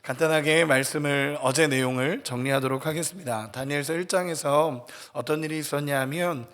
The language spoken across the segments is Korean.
간단하게 말씀을 어제 내용을 정리하도록 하겠습니다. 다니엘서 1장에서 어떤 일이 있었냐 하면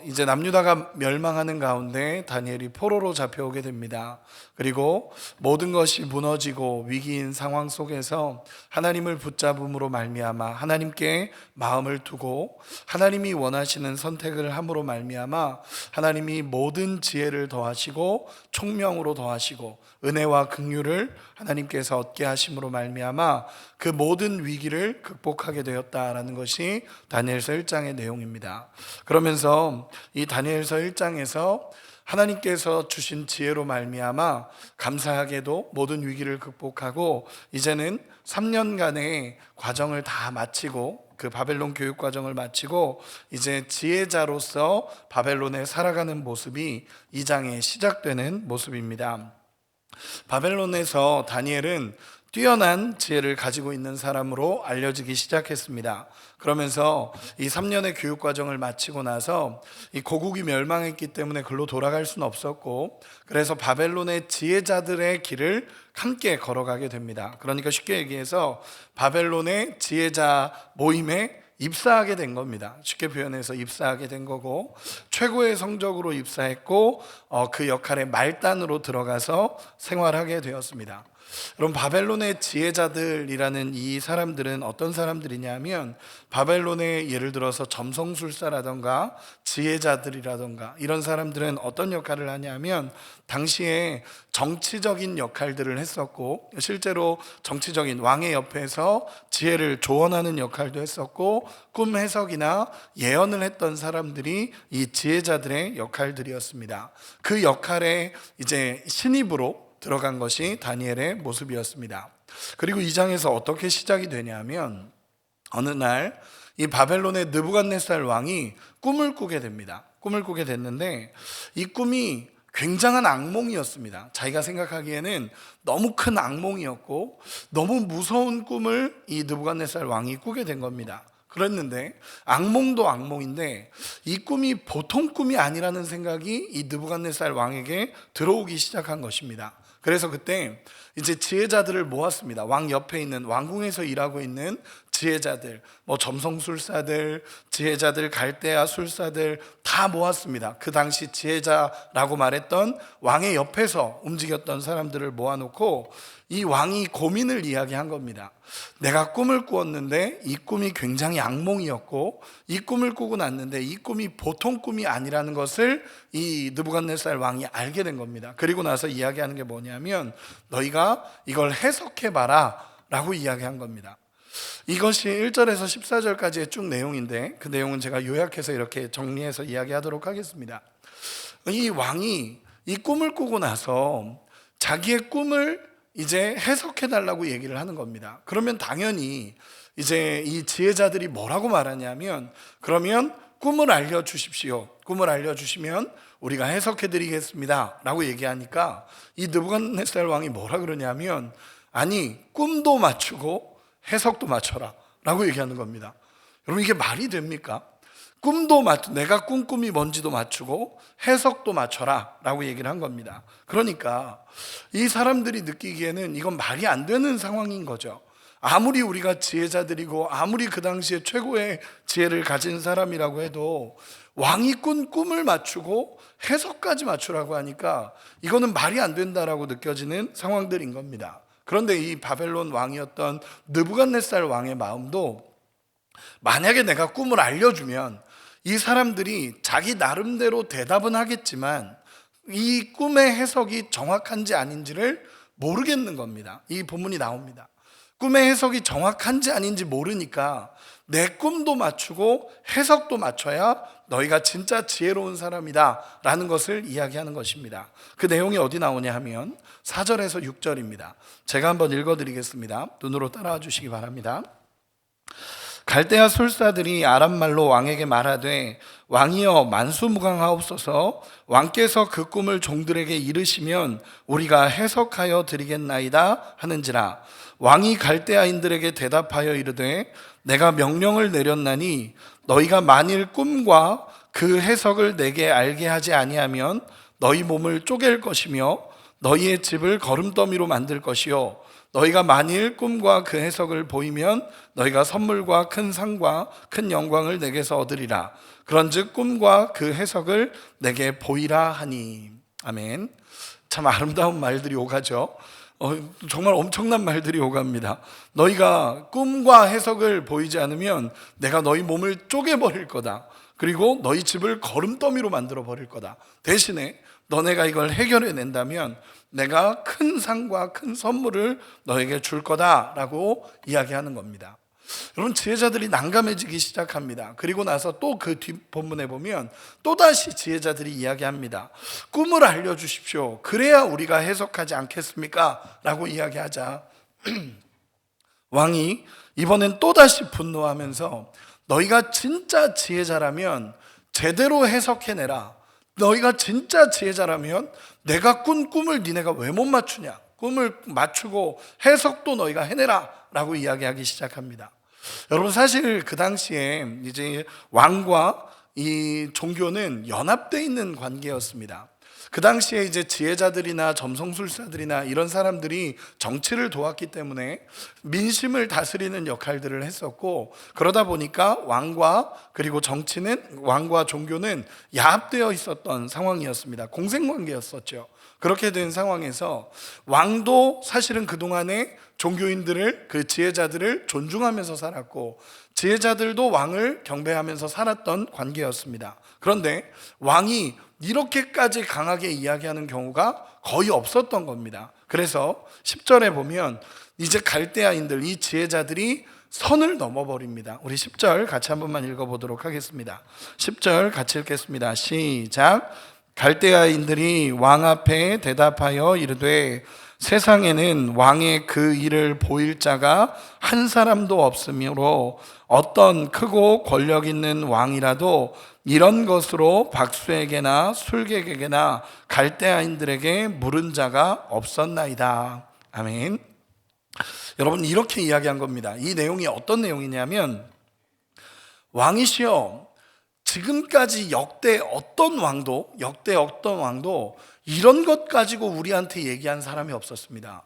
이제 남유다가 멸망하는 가운데 다니엘이 포로로 잡혀오게 됩니다. 그리고 모든 것이 무너지고 위기인 상황 속에서 하나님을 붙잡음으로 말미암아 하나님께 마음을 두고 하나님이 원하시는 선택을 함으로 말미암아 하나님이 모든 지혜를 더하시고 총명으로 더하시고 은혜와 긍휼을 하나님께서 얻게 하심으로 말미암아 그 모든 위기를 극복하게 되었다라는 것이 다니엘서 1장의 내용입니다. 그러면서 이 다니엘서 1장에서 하나님께서 주신 지혜로 말미암아 감사하게도 모든 위기를 극복하고 이제는 3년간의 과정을 다 마치고 그 바벨론 교육 과정을 마치고 이제 지혜자로서 바벨론에 살아가는 모습이 2장에 시작되는 모습입니다. 바벨론에서 다니엘은 뛰어난 지혜를 가지고 있는 사람으로 알려지기 시작했습니다. 그러면서 이 3년의 교육 과정을 마치고 나서 이 고국이 멸망했기 때문에 글로 돌아갈 수는 없었고, 그래서 바벨론의 지혜자들의 길을 함께 걸어가게 됩니다. 그러니까 쉽게 얘기해서 바벨론의 지혜자 모임에 입사하게 된 겁니다. 쉽게 표현해서 입사하게 된 거고, 최고의 성적으로 입사했고 그 역할의 말단으로 들어가서 생활하게 되었습니다. 여러분, 바벨론의 지혜자들이라는 이 사람들은 어떤 사람들이냐면 바벨론의 예를 들어서 점성술사라던가 지혜자들이라던가 이런 사람들은 어떤 역할을 하냐면 당시에 정치적인 역할들을 했었고, 실제로 정치적인 왕의 옆에서 지혜를 조언하는 역할도 했었고, 꿈 해석이나 예언을 했던 사람들이 이 지혜자들의 역할들이었습니다. 그 역할에 이제 신입으로 들어간 것이 다니엘의 모습이었습니다. 그리고 이 장에서 어떻게 시작이 되냐면 어느 날 이 바벨론의 느부갓네살 왕이 꿈을 꾸게 됩니다. 꿈을 꾸게 됐는데 이 꿈이 굉장한 악몽이었습니다. 자기가 생각하기에는 너무 큰 악몽이었고 너무 무서운 꿈을 이 느부갓네살 왕이 꾸게 된 겁니다. 그랬는데 악몽도 악몽인데 이 꿈이 보통 꿈이 아니라는 생각이 이 느부갓네살 왕에게 들어오기 시작한 것입니다. 그래서 그때 이제 지혜자들을 모았습니다. 왕 옆에 있는, 왕궁에서 일하고 있는 지혜자들, 점성술사들, 지혜자들, 갈대아 술사들 다 모았습니다. 그 당시 지혜자라고 말했던 왕의 옆에서 움직였던 사람들을 모아놓고 이 왕이 고민을 이야기한 겁니다. 내가 꿈을 꾸었는데 이 꿈이 굉장히 악몽이었고 이 꿈을 꾸고 났는데 이 꿈이 보통 꿈이 아니라는 것을 이 느부갓네살 왕이 알게 된 겁니다. 그리고 나서 이야기하는 게 뭐냐면 너희가 이걸 해석해봐라 라고 이야기한 겁니다. 이것이 1절에서 14절까지의 쭉 내용인데 그 내용은 제가 요약해서 이렇게 정리해서 이야기하도록 하겠습니다. 이 왕이 이 꿈을 꾸고 나서 자기의 꿈을 이제 해석해달라고 얘기를 하는 겁니다. 그러면 당연히 이제 이 지혜자들이 뭐라고 말하냐면 그러면 꿈을 알려주십시오. 꿈을 알려주시면 우리가 해석해드리겠습니다 라고 얘기하니까 이 느부갓네살 왕이 뭐라 그러냐면 아니 꿈도 맞추고 해석도 맞춰라 라고 얘기하는 겁니다. 여러분, 이게 말이 됩니까? 내가 꾼 꿈이 뭔지도 맞추고 해석도 맞춰라 라고 얘기를 한 겁니다. 그러니까 이 사람들이 느끼기에는 이건 말이 안 되는 상황인 거죠. 아무리 우리가 지혜자들이고 아무리 그 당시에 최고의 지혜를 가진 사람이라고 해도 왕이 꾼 꿈을 맞추고 해석까지 맞추라고 하니까 이거는 말이 안 된다라고 느껴지는 상황들인 겁니다. 그런데 이 바벨론 왕이었던 느부갓네살 왕의 마음도 만약에 내가 꿈을 알려주면 이 사람들이 자기 나름대로 대답은 하겠지만 이 꿈의 해석이 정확한지 아닌지를 모르겠는 겁니다. 이 본문이 나옵니다. 꿈의 해석이 정확한지 아닌지 모르니까 내 꿈도 맞추고 해석도 맞춰야 너희가 진짜 지혜로운 사람이다 라는 것을 이야기하는 것입니다. 그 내용이 어디 나오냐 하면 4절에서 6절입니다. 제가 한번 읽어드리겠습니다. 눈으로 따라와 주시기 바랍니다. 갈대아 술사들이 아람말로 왕에게 말하되 왕이여 만수무강하옵소서. 왕께서 그 꿈을 종들에게 이르시면 우리가 해석하여 드리겠나이다 하는지라. 왕이 갈대아인들에게 대답하여 이르되 내가 명령을 내렸나니 너희가 만일 꿈과 그 해석을 내게 알게 하지 아니하면 너희 몸을 쪼갤 것이며 너희의 집을 거름더미로 만들 것이요 너희가 만일 꿈과 그 해석을 보이면 너희가 선물과 큰 상과 큰 영광을 내게서 얻으리라. 그런즉 꿈과 그 해석을 내게 보이라 하니. 아멘. 참 아름다운 말들이 오가죠. 정말 엄청난 말들이 오갑니다. 너희가 꿈과 해석을 보이지 않으면 내가 너희 몸을 쪼개버릴 거다. 그리고 너희 집을 거름더미로 만들어 버릴 거다. 대신에 너네가 이걸 해결해 낸다면 내가 큰 상과 큰 선물을 너에게 줄 거다라고 이야기하는 겁니다. 여러분, 지혜자들이 난감해지기 시작합니다. 그리고 나서 또 그 뒷본문에 보면 또다시 지혜자들이 이야기합니다. 꿈을 알려주십시오. 그래야 우리가 해석하지 않겠습니까? 라고 이야기하자 왕이 이번엔 또다시 분노하면서 너희가 진짜 지혜자라면 제대로 해석해내라. 너희가 진짜 지혜자라면 내가 꾼 꿈을 니네가 왜 못 맞추냐? 꿈을 맞추고 해석도 너희가 해내라 라고 이야기하기 시작합니다. 여러분, 사실 그 당시에 이제 왕과 이 종교는 연합되어 있는 관계였습니다. 그 당시에 이제 지혜자들이나 점성술사들이나 이런 사람들이 정치를 도왔기 때문에 민심을 다스리는 역할들을 했었고, 그러다 보니까 왕과 그리고 정치는, 왕과 종교는 야합되어 있었던 상황이었습니다. 공생관계였었죠. 그렇게 된 상황에서 왕도 사실은 그동안에 종교인들을, 그 지혜자들을 존중하면서 살았고, 지혜자들도 왕을 경배하면서 살았던 관계였습니다. 그런데 왕이 이렇게까지 강하게 이야기하는 경우가 거의 없었던 겁니다. 그래서 10절에 보면 이제 갈대아인들, 이 지혜자들이 선을 넘어버립니다. 우리 10절 같이 한 번만 읽어보도록 하겠습니다. 10절 같이 읽겠습니다. 시작. 갈대아인들이 왕 앞에 대답하여 이르되 세상에는 왕의 그 일을 보일 자가 한 사람도 없으므로 어떤 크고 권력 있는 왕이라도 이런 것으로 박수에게나 술객에게나 갈대아인들에게 물은 자가 없었나이다. 아멘. 여러분, 이렇게 이야기한 겁니다. 이 내용이 어떤 내용이냐면, 왕이시여, 지금까지 역대 어떤 왕도 이런 것 가지고 우리한테 얘기한 사람이 없었습니다.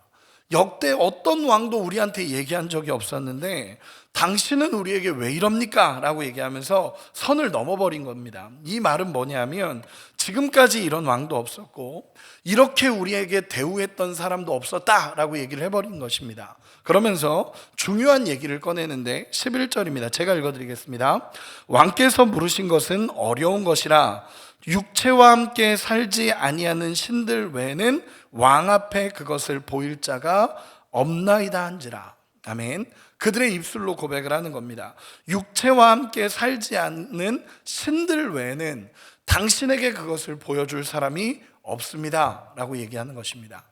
역대 어떤 왕도 우리한테 얘기한 적이 없었는데 당신은 우리에게 왜 이럽니까? 라고 얘기하면서 선을 넘어버린 겁니다. 이 말은 뭐냐면, 지금까지 이런 왕도 없었고 이렇게 우리에게 대우했던 사람도 없었다라고 얘기를 해버린 것입니다. 그러면서 중요한 얘기를 꺼내는데 11절입니다. 제가 읽어드리겠습니다. 왕께서 물으신 것은 어려운 것이라 육체와 함께 살지 아니하는 신들 외에는 왕 앞에 그것을 보일 자가 없나이다 한지라. 아멘. 그들의 입술로 고백을 하는 겁니다. 육체와 함께 살지 않는 신들 외에는 당신에게 그것을 보여줄 사람이 없습니다 라고 얘기하는 것입니다.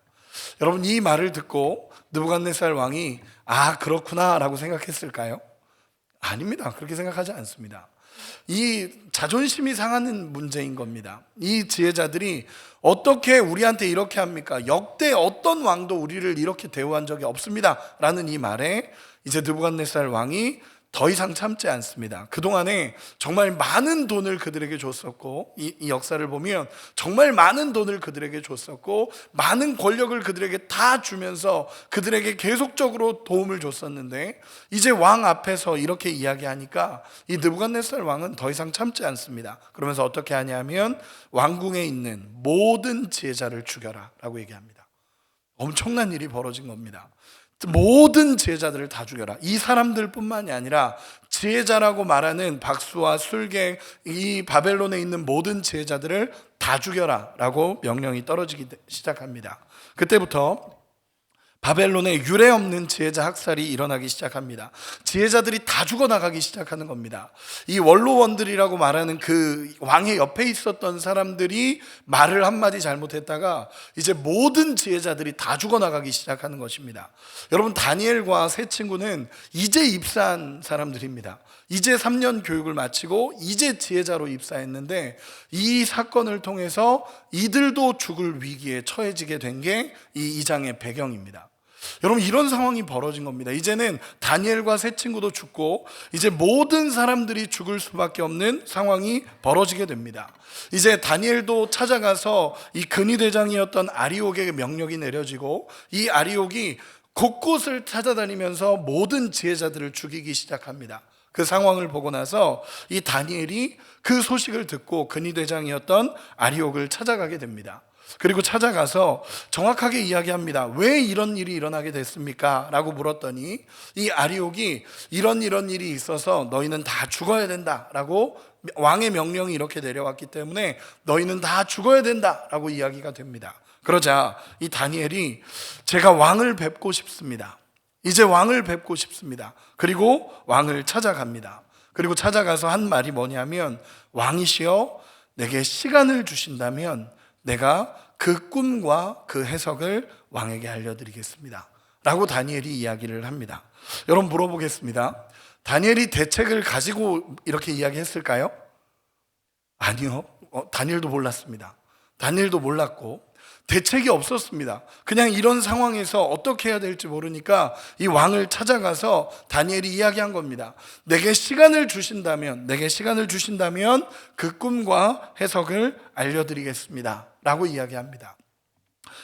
여러분, 이 말을 듣고 느부갓네살 왕이 그렇구나 라고 생각했을까요? 아닙니다. 그렇게 생각하지 않습니다. 이 자존심이 상하는 문제인 겁니다. 이 지혜자들이 어떻게 우리한테 이렇게 합니까? 역대 어떤 왕도 우리를 이렇게 대우한 적이 없습니다 라는 이 말에 이제 느부갓네살 왕이 더 이상 참지 않습니다. 그동안에 정말 많은 돈을 그들에게 줬었고, 이 역사를 보면 정말 많은 돈을 그들에게 줬었고 많은 권력을 그들에게 다 주면서 그들에게 계속적으로 도움을 줬었는데 이제 왕 앞에서 이렇게 이야기하니까 이 느부갓네살 왕은 더 이상 참지 않습니다. 그러면서 어떻게 하냐면 왕궁에 있는 모든 지혜자를 죽여라 라고 얘기합니다. 엄청난 일이 벌어진 겁니다. 모든 지혜자들을 다 죽여라. 이 사람들뿐만이 아니라 지혜자라고 말하는 박수와 술객, 이 바벨론에 있는 모든 지혜자들을 다 죽여라 라고 명령이 떨어지기 시작합니다. 그때부터 바벨론에 유례 없는 지혜자 학살이 일어나기 시작합니다. 지혜자들이 다 죽어나가기 시작하는 겁니다. 이 원로원들이라고 말하는 그 왕의 옆에 있었던 사람들이 말을 한마디 잘못했다가 이제 모든 지혜자들이 다 죽어나가기 시작하는 것입니다. 여러분, 다니엘과 세 친구는 이제 입사한 사람들입니다. 이제 3년 교육을 마치고 이제 지혜자로 입사했는데 이 사건을 통해서 이들도 죽을 위기에 처해지게 된 게 이 2장의 배경입니다. 여러분, 이런 상황이 벌어진 겁니다. 이제는 다니엘과 세 친구도 죽고 이제 모든 사람들이 죽을 수밖에 없는 상황이 벌어지게 됩니다. 이제 다니엘도 찾아가서 이 근위대장이었던 아리옥에게 명령이 내려지고 이 아리옥이 곳곳을 찾아다니면서 모든 지혜자들을 죽이기 시작합니다. 그 상황을 보고 나서 이 다니엘이 그 소식을 듣고 근위대장이었던 아리옥을 찾아가게 됩니다. 그리고 찾아가서 정확하게 이야기합니다. 왜 이런 일이 일어나게 됐습니까? 라고 물었더니 이 아리옥이 이런 일이 있어서 너희는 다 죽어야 된다 라고, 왕의 명령이 이렇게 내려왔기 때문에 너희는 다 죽어야 된다 라고 이야기가 됩니다. 그러자 이 다니엘이 제가 왕을 뵙고 싶습니다. 이제 왕을 뵙고 싶습니다. 그리고 왕을 찾아갑니다. 그리고 찾아가서 한 말이 뭐냐면, 왕이시여 내게 시간을 주신다면 내가 그 꿈과 그 해석을 왕에게 알려드리겠습니다 라고 다니엘이 이야기를 합니다. 여러분 물어보겠습니다. 다니엘이 대책을 가지고 이렇게 이야기했을까요? 아니요. 다니엘도 몰랐습니다. 다니엘도 몰랐고 대책이 없었습니다. 그냥 이런 상황에서 어떻게 해야 될지 모르니까 이 왕을 찾아가서 다니엘이 이야기한 겁니다. 내게 시간을 주신다면 그 꿈과 해석을 알려드리겠습니다 라고 이야기합니다.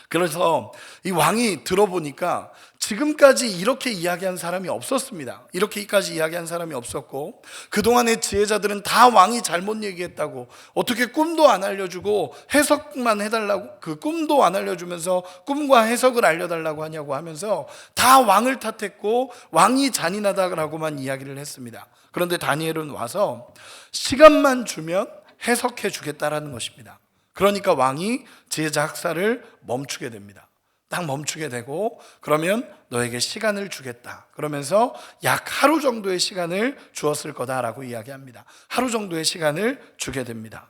그래서 이 왕이 들어보니까 지금까지 이렇게 이야기한 사람이 없었습니다. 이렇게까지 이야기한 사람이 없었고, 그동안의 지혜자들은 다 왕이 잘못 얘기했다고, 어떻게 꿈도 안 알려주고 해석만 해달라고, 그 꿈도 안 알려주면서 꿈과 해석을 알려달라고 하냐고 하면서 다 왕을 탓했고 왕이 잔인하다라고만 이야기를 했습니다. 그런데 다니엘은 와서 시간만 주면 해석해 주겠다라는 것입니다. 그러니까 왕이 지혜자 학살을 멈추게 됩니다. 딱 멈추게 되고, 그러면 너에게 시간을 주겠다 그러면서 약 하루 정도의 시간을 주었을 거다라고 이야기합니다. 하루 정도의 시간을 주게 됩니다.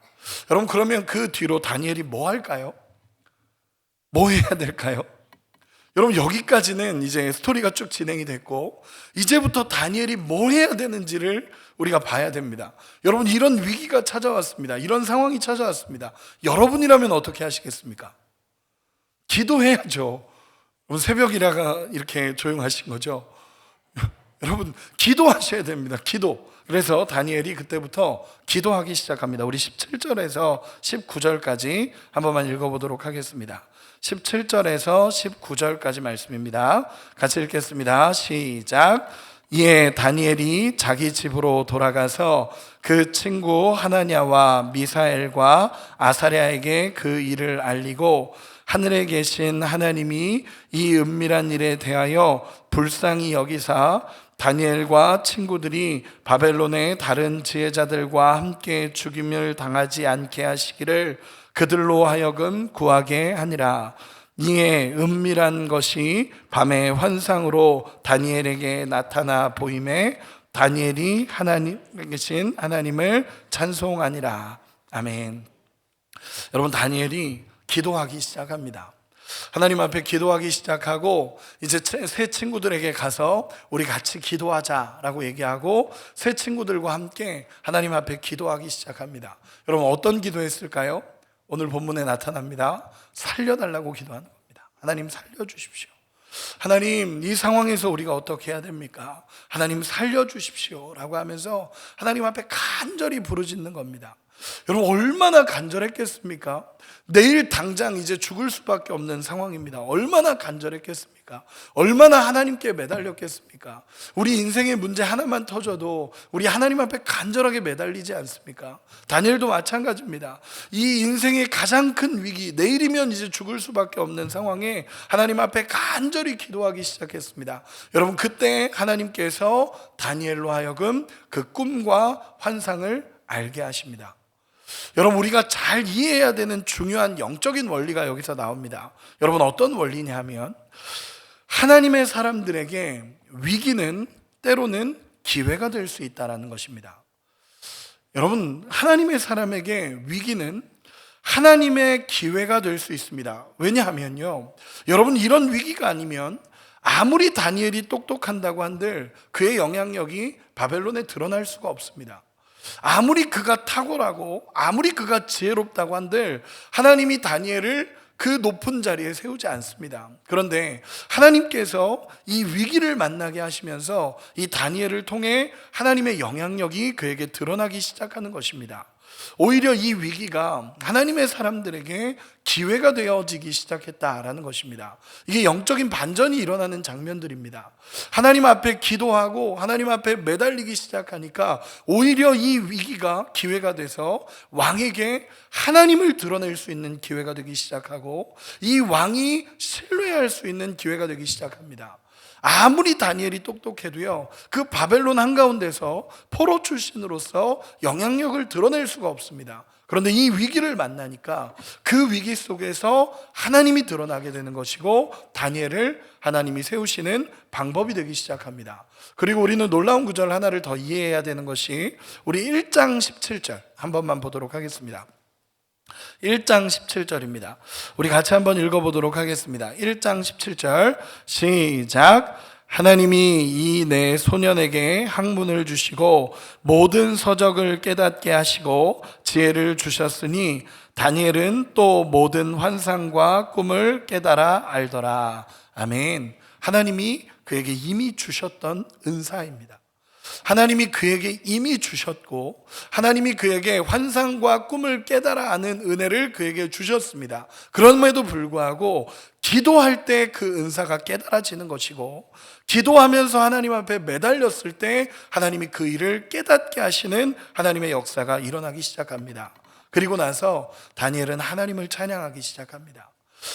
여러분, 그러면 그 뒤로 다니엘이 뭐 할까요? 뭐 해야 될까요? 여러분, 여기까지는 이제 스토리가 쭉 진행이 됐고, 이제부터 다니엘이 뭐 해야 되는지를 우리가 봐야 됩니다. 여러분, 이런 위기가 찾아왔습니다. 이런 상황이 찾아왔습니다. 여러분이라면 어떻게 하시겠습니까? 기도해야죠. 새벽이라가 이렇게 조용하신 거죠. 여러분, 기도하셔야 됩니다. 기도. 그래서 다니엘이 그때부터 기도하기 시작합니다. 우리 17절에서 19절까지 한 번만 읽어보도록 하겠습니다. 17절에서 19절까지 말씀입니다. 같이 읽겠습니다. 시작. 이에 다니엘이 자기 집으로 돌아가서 그 친구 하나냐와 미사엘과 아사랴에게 그 일을 알리고, 하늘에 계신 하나님이 이 은밀한 일에 대하여 불쌍히 여기사 다니엘과 친구들이 바벨론의 다른 지혜자들과 함께 죽임을 당하지 않게 하시기를 그들로 하여금 구하게 하니라. 이에 은밀한 것이 밤의 환상으로 다니엘에게 나타나 보임에 다니엘이 하나님에 계신 하나님을 찬송하니라. 아멘. 여러분, 다니엘이 기도하기 시작합니다. 하나님 앞에 기도하기 시작하고, 이제 새 친구들에게 가서 우리 같이 기도하자라고 얘기하고 새 친구들과 함께 하나님 앞에 기도하기 시작합니다. 여러분, 어떤 기도했을까요? 오늘 본문에 나타납니다. 살려달라고 기도하는 겁니다. 하나님 살려주십시오. 하나님, 이 상황에서 우리가 어떻게 해야 됩니까? 하나님 살려주십시오 라고 하면서 하나님 앞에 간절히 부르짖는 겁니다. 여러분, 얼마나 간절했겠습니까? 내일 당장 이제 죽을 수밖에 없는 상황입니다. 얼마나 간절했겠습니까? 얼마나 하나님께 매달렸겠습니까? 우리 인생의 문제 하나만 터져도 우리 하나님 앞에 간절하게 매달리지 않습니까? 다니엘도 마찬가지입니다. 이 인생의 가장 큰 위기, 내일이면 이제 죽을 수밖에 없는 상황에 하나님 앞에 간절히 기도하기 시작했습니다. 여러분, 그때 하나님께서 다니엘로 하여금 그 꿈과 환상을 알게 하십니다. 여러분, 우리가 잘 이해해야 되는 중요한 영적인 원리가 여기서 나옵니다. 여러분, 어떤 원리냐 하면, 하나님의 사람들에게 위기는 때로는 기회가 될 수 있다는 것입니다. 여러분, 하나님의 사람에게 위기는 하나님의 기회가 될 수 있습니다. 왜냐하면요, 여러분, 이런 위기가 아니면 아무리 다니엘이 똑똑한다고 한들 그의 영향력이 바벨론에 드러날 수가 없습니다. 아무리 그가 탁월하고 아무리 그가 지혜롭다고 한들 하나님이 다니엘을 그 높은 자리에 세우지 않습니다. 그런데 하나님께서 이 위기를 만나게 하시면서 이 다니엘을 통해 하나님의 영향력이 그에게 드러나기 시작하는 것입니다. 오히려 이 위기가 하나님의 사람들에게 기회가 되어지기 시작했다라는 것입니다. 이게 영적인 반전이 일어나는 장면들입니다. 하나님 앞에 기도하고 하나님 앞에 매달리기 시작하니까 오히려 이 위기가 기회가 돼서 왕에게 하나님을 드러낼 수 있는 기회가 되기 시작하고 이 왕이 신뢰할 수 있는 기회가 되기 시작합니다. 아무리 다니엘이 똑똑해도요, 그 바벨론 한가운데서 포로 출신으로서 영향력을 드러낼 수가 없습니다. 그런데 이 위기를 만나니까 그 위기 속에서 하나님이 드러나게 되는 것이고 다니엘을 하나님이 세우시는 방법이 되기 시작합니다. 그리고 우리는 놀라운 구절 하나를 더 이해해야 되는 것이 우리 1장 17절 한 번만 보도록 하겠습니다. 1장 17절입니다. 우리 같이 한번 읽어보도록 하겠습니다. 1장 17절 시작. 하나님이 이 내 소년에게 학문을 주시고 모든 서적을 깨닫게 하시고 지혜를 주셨으니 다니엘은 또 모든 환상과 꿈을 깨달아 알더라. 아멘. 하나님이 그에게 이미 주셨던 은사입니다. 하나님이 그에게 이미 주셨고 하나님이 그에게 환상과 꿈을 깨달아 아는 은혜를 그에게 주셨습니다. 그럼에도 불구하고 기도할 때 그 은사가 깨달아지는 것이고 기도하면서 하나님 앞에 매달렸을 때 하나님이 그 일을 깨닫게 하시는 하나님의 역사가 일어나기 시작합니다. 그리고 나서 다니엘은 하나님을 찬양하기 시작합니다.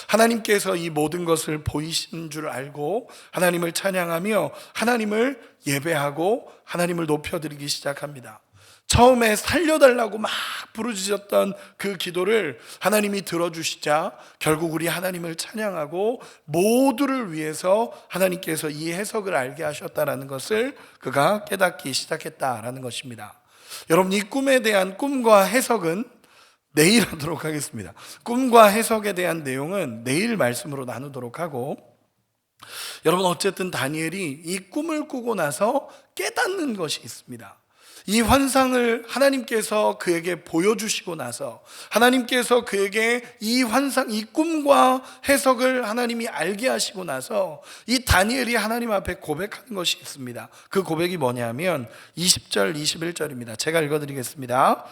하나님께서 이 모든 것을 보이신 줄 알고 하나님을 찬양하며 하나님을 예배하고 하나님을 높여드리기 시작합니다. 처음에 살려달라고 막 부르짖었던 그 기도를 하나님이 들어주시자 결국 우리 하나님을 찬양하고 모두를 위해서 하나님께서 이 해석을 알게 하셨다는 것을 그가 깨닫기 시작했다라는 것입니다. 여러분, 이 꿈에 대한 꿈과 해석은 내일 하도록 하겠습니다. 꿈과 해석에 대한 내용은 내일 말씀으로 나누도록 하고, 여러분, 어쨌든 다니엘이 이 꿈을 꾸고 나서 깨닫는 것이 있습니다. 이 환상을 하나님께서 그에게 보여주시고 나서 하나님께서 그에게 이 환상, 이 꿈과 해석을 하나님이 알게 하시고 나서 이 다니엘이 하나님 앞에 고백하는 것이 있습니다. 그 고백이 뭐냐면 20절 21절입니다. 제가 읽어드리겠습니다.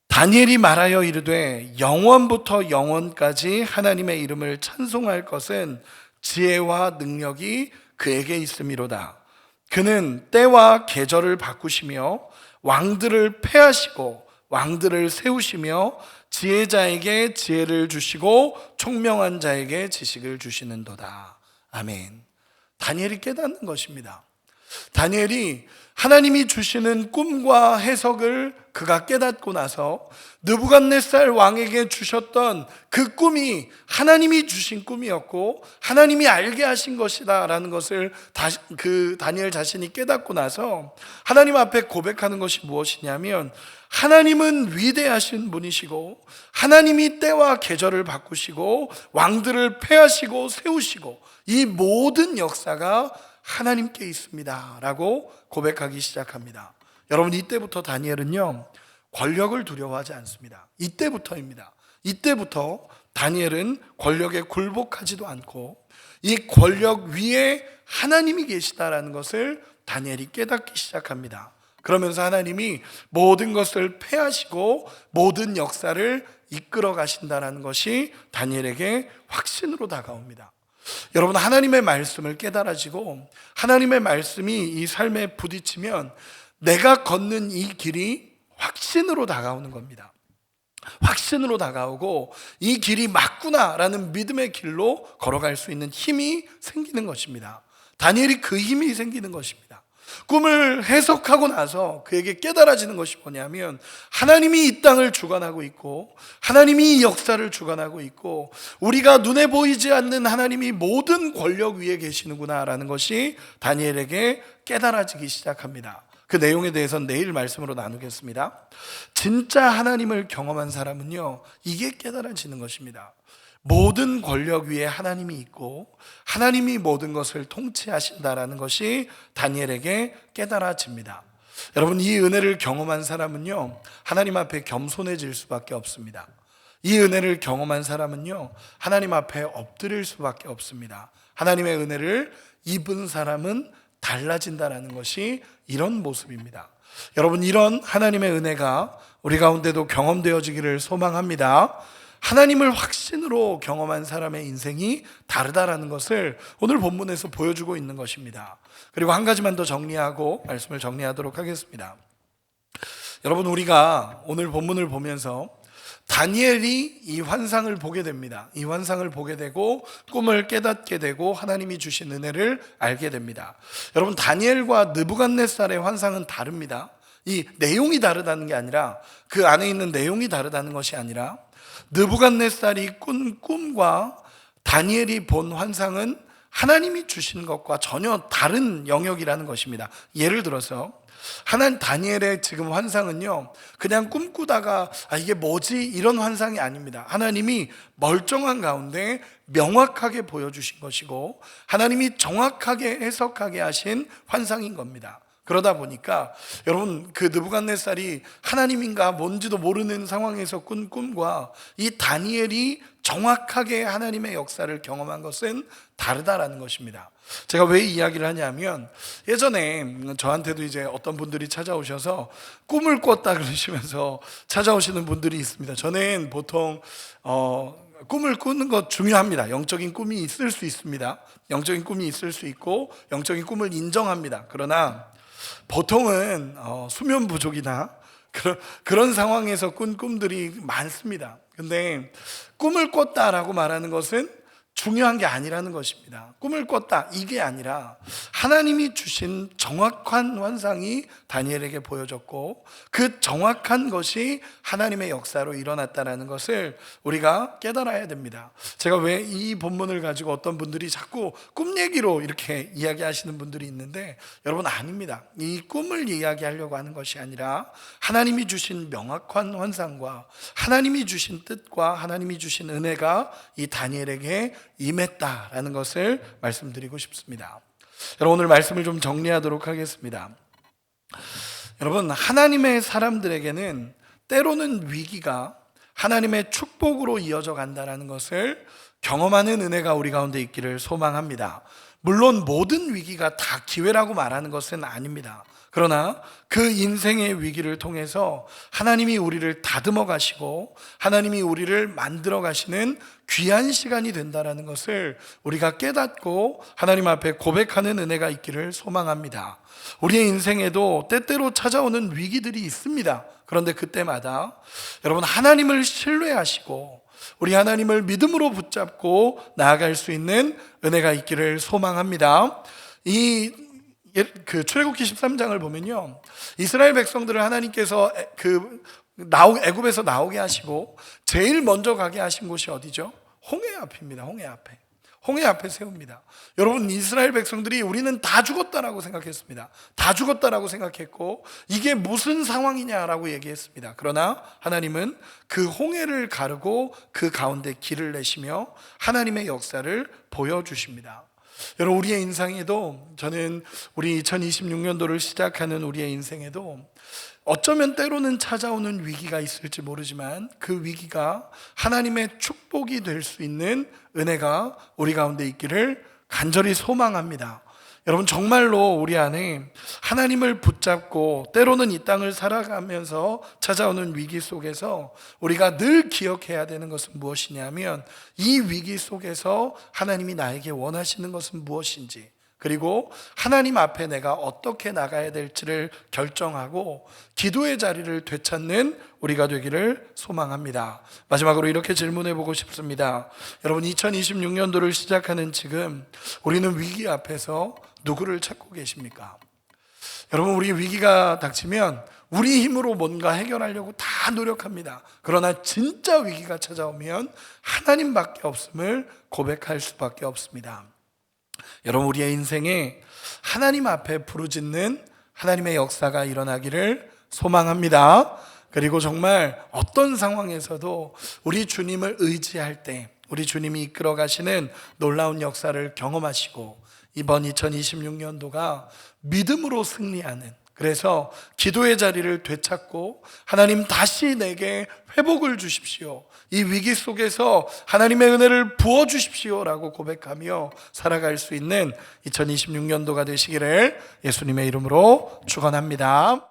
다니엘이 말하여 이르되 영원부터 영원까지 하나님의 이름을 찬송할 것은 지혜와 능력이 그에게 있음이로다. 그는 때와 계절을 바꾸시며 왕들을 패하시고 왕들을 세우시며 지혜자에게 지혜를 주시고 총명한 자에게 지식을 주시는도다. 아멘. 다니엘이 깨닫는 것입니다. 다니엘이 하나님이 주시는 꿈과 해석을 그가 깨닫고 나서 느부갓네살 왕에게 주셨던 그 꿈이 하나님이 주신 꿈이었고 하나님이 알게 하신 것이다 라는 것을 그 다니엘 자신이 깨닫고 나서 하나님 앞에 고백하는 것이 무엇이냐면, 하나님은 위대하신 분이시고 하나님이 때와 계절을 바꾸시고 왕들을 패하시고 세우시고 이 모든 역사가 하나님께 있습니다 라고 고백하기 시작합니다. 여러분, 이때부터 다니엘은요 권력을 두려워하지 않습니다. 이때부터입니다. 이때부터 다니엘은 권력에 굴복하지도 않고 이 권력 위에 하나님이 계시다라는 것을 다니엘이 깨닫기 시작합니다. 그러면서 하나님이 모든 것을 패하시고 모든 역사를 이끌어 가신다는 것이 다니엘에게 확신으로 다가옵니다. 여러분, 하나님의 말씀을 깨달아지고 하나님의 말씀이 이 삶에 부딪히면 내가 걷는 이 길이 확신으로 다가오는 겁니다. 확신으로 다가오고 이 길이 맞구나라는 믿음의 길로 걸어갈 수 있는 힘이 생기는 것입니다. 다니엘이 그 힘이 생기는 것입니다. 꿈을 해석하고 나서 그에게 깨달아지는 것이 뭐냐면, 하나님이 이 땅을 주관하고 있고 하나님이 이 역사를 주관하고 있고 우리가 눈에 보이지 않는 하나님이 모든 권력 위에 계시는구나 라는 것이 다니엘에게 깨달아지기 시작합니다. 그 내용에 대해서는 내일 말씀으로 나누겠습니다. 진짜 하나님을 경험한 사람은요 이게 깨달아지는 것입니다. 모든 권력 위에 하나님이 있고 하나님이 모든 것을 통치하신다라는 것이 다니엘에게 깨달아집니다. 여러분, 이 은혜를 경험한 사람은요 하나님 앞에 겸손해질 수밖에 없습니다. 이 은혜를 경험한 사람은요 하나님 앞에 엎드릴 수밖에 없습니다. 하나님의 은혜를 입은 사람은 달라진다라는 것이 이런 모습입니다. 여러분, 이런 하나님의 은혜가 우리 가운데도 경험되어지기를 소망합니다. 하나님을 확신으로 경험한 사람의 인생이 다르다라는 것을 오늘 본문에서 보여주고 있는 것입니다. 그리고 한 가지만 더 정리하고 말씀을 정리하도록 하겠습니다. 여러분, 우리가 오늘 본문을 보면서 다니엘이 이 환상을 보게 됩니다. 이 환상을 보게 되고 꿈을 깨닫게 되고 하나님이 주신 은혜를 알게 됩니다. 여러분, 다니엘과 느부갓네살의 환상은 다릅니다. 이 내용이 다르다는 게 아니라, 그 안에 있는 내용이 다르다는 것이 아니라, 느부갓네살이 꾼 꿈과 다니엘이 본 환상은 하나님이 주신 것과 전혀 다른 영역이라는 것입니다. 예를 들어서 다니엘의 지금 환상은요, 그냥 꿈꾸다가 이게 뭐지 이런 환상이 아닙니다. 하나님이 멀쩡한 가운데 명확하게 보여주신 것이고 하나님이 정확하게 해석하게 하신 환상인 겁니다. 그러다 보니까 여러분, 그 느부갓네살이 하나님인가 뭔지도 모르는 상황에서 꾼 꿈과 이 다니엘이 정확하게 하나님의 역사를 경험한 것은 다르다라는 것입니다. 제가 왜 이야기를 하냐면, 예전에 저한테도 이제 어떤 분들이 찾아오셔서 꿈을 꿨다 그러시면서 찾아오시는 분들이 있습니다. 저는 보통 꿈을 꾸는 것 중요합니다. 영적인 꿈이 있을 수 있습니다. 영적인 꿈이 있을 수 있고 영적인 꿈을 인정합니다. 그러나 보통은 수면 부족이나 그런 상황에서 꾼 꿈들이 많습니다. 근데 꿈을 꿨다라고 말하는 것은 중요한 게 아니라는 것입니다. 꿈을 꿨다 이게 아니라 하나님이 주신 정확한 환상이 다니엘에게 보여졌고 그 정확한 것이 하나님의 역사로 일어났다는 것을 우리가 깨달아야 됩니다. 제가 왜 이 본문을 가지고 어떤 분들이 자꾸 꿈 얘기로 이렇게 이야기하시는 분들이 있는데, 여러분, 아닙니다. 이 꿈을 이야기하려고 하는 것이 아니라 하나님이 주신 명확한 환상과 하나님이 주신 뜻과 하나님이 주신 은혜가 이 다니엘에게 임했다라는 것을 말씀드리고 싶습니다. 여러분, 오늘 말씀을 좀 정리하도록 하겠습니다. 여러분, 하나님의 사람들에게는 때로는 위기가 하나님의 축복으로 이어져 간다는 것을 경험하는 은혜가 우리 가운데 있기를 소망합니다. 물론 모든 위기가 다 기회라고 말하는 것은 아닙니다. 그러나 그 인생의 위기를 통해서 하나님이 우리를 다듬어 가시고 하나님이 우리를 만들어 가시는 귀한 시간이 된다는 것을 우리가 깨닫고 하나님 앞에 고백하는 은혜가 있기를 소망합니다. 우리의 인생에도 때때로 찾아오는 위기들이 있습니다. 그런데 그때마다 여러분, 하나님을 신뢰하시고 우리 하나님을 믿음으로 붙잡고 나아갈 수 있는 은혜가 있기를 소망합니다. 출애굽기 13장을 보면요, 이스라엘 백성들을 하나님께서 애굽에서 나오게 하시고 제일 먼저 가게 하신 곳이 어디죠? 홍해 앞입니다. 홍해 앞에 세웁니다. 여러분, 이스라엘 백성들이 우리는 다 죽었다라고 생각했습니다. 다 죽었다라고 생각했고 이게 무슨 상황이냐라고 얘기했습니다. 그러나 하나님은 그 홍해를 가르고 그 가운데 길을 내시며 하나님의 역사를 보여주십니다. 여러분, 우리의 인생에도, 저는 우리 2026년도를 시작하는 우리의 인생에도 어쩌면 때로는 찾아오는 위기가 있을지 모르지만 그 위기가 하나님의 축복이 될 수 있는 은혜가 우리 가운데 있기를 간절히 소망합니다. 여러분, 정말로 우리 안에 하나님을 붙잡고 때로는 이 땅을 살아가면서 찾아오는 위기 속에서 우리가 늘 기억해야 되는 것은 무엇이냐면, 이 위기 속에서 하나님이 나에게 원하시는 것은 무엇인지, 그리고 하나님 앞에 내가 어떻게 나가야 될지를 결정하고 기도의 자리를 되찾는 우리가 되기를 소망합니다. 마지막으로 이렇게 질문해 보고 싶습니다. 여러분, 2026년도를 시작하는 지금 우리는 위기 앞에서 누구를 찾고 계십니까? 여러분, 우리 위기가 닥치면 우리 힘으로 뭔가 해결하려고 다 노력합니다. 그러나 진짜 위기가 찾아오면 하나님밖에 없음을 고백할 수밖에 없습니다. 여러분, 우리의 인생에 하나님 앞에 부르짖는 하나님의 역사가 일어나기를 소망합니다. 그리고 정말 어떤 상황에서도 우리 주님을 의지할 때 우리 주님이 이끌어 가시는 놀라운 역사를 경험하시고 이번 2026년도가 믿음으로 승리하는, 그래서 기도의 자리를 되찾고 하나님 다시 내게 회복을 주십시오, 이 위기 속에서 하나님의 은혜를 부어주십시오 라고 고백하며 살아갈 수 있는 2026년도가 되시기를 예수님의 이름으로 축원합니다.